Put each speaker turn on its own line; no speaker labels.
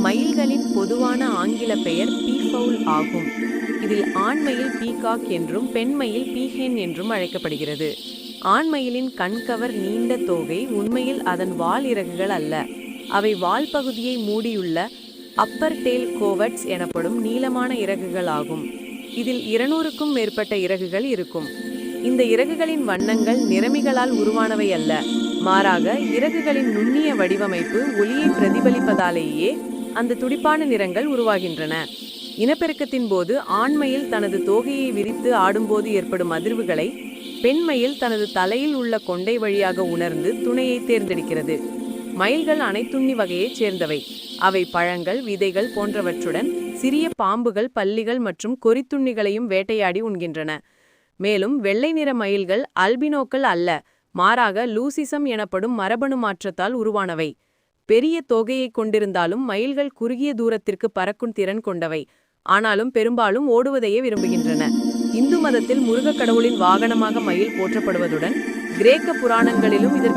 மயில்களின் பொதுவான ஆங்கில பெயர் பீஃபவுல் ஆகும். இதில் ஆண் மயில் பீகாக் என்றும் பெண் மயில் பீஹென் என்றும் அழைக்கப்படுகிறது. ஆண் மயிலின் கண்கவர் நீண்ட தோகை உண்மையில் அதன் வால் இறகுகள் அல்ல. அவை வால் பகுதியை மூடியுள்ள அப்பர் டெயில் கோவட்ஸ் எனப்படும் நீளமான இறகுகள் ஆகும். இதில் 200க்கும் மேற்பட்ட இறகுகள் இருக்கும். இந்த இறகுகளின் வண்ணங்கள் நிறமிகளால் உருவானவை அல்ல. மாறாக இறகுகளின் நுண்ணிய வடிவமைப்பு ஒளியை பிரதிபலிப்பதாலேயே அந்த துடிப்பான நிறங்கள் உருவாகின்றன. இனப்பெருக்கத்தின் போது ஆண்மயில் தனது தோகையை விரித்து ஆடும்போது ஏற்படும் அதிர்வுகளை பெண்மயில் தனது தலையில் உள்ள கொண்டை வழியாக உணர்ந்து துணையை தேர்ந்தெடுக்கிறது. மயில்கள் அனைத்துண்ணி வகையைச் சேர்ந்தவை. அவை பழங்கள், விதைகள் போன்றவற்றுடன் சிறிய பாம்புகள், பல்லிகள் மற்றும் கொறித்துண்ணிகளையும் வேட்டையாடி உண்கின்றன. மேலும் வெள்ளை நிற மயில்கள் அல்பினோக்கள் அல்ல, மாறாக லூசிசம் எனப்படும் மரபணு மாற்றத்தால் உருவானவை. பெரிய தொகையை கொண்டிருந்தாலும் மயில்கள் குறுகிய தூரத்திற்கு பறக்கும் திறன் கொண்டவை. ஆனாலும் பெரும்பாலும் ஓடுவதையே விரும்புகின்றன. இந்து மதத்தில் முருகக் கடவுளின் வாகனமாக மயில் போற்றப்படுவதுடன் கிரேக்க புராணங்களிலும் இதற்கு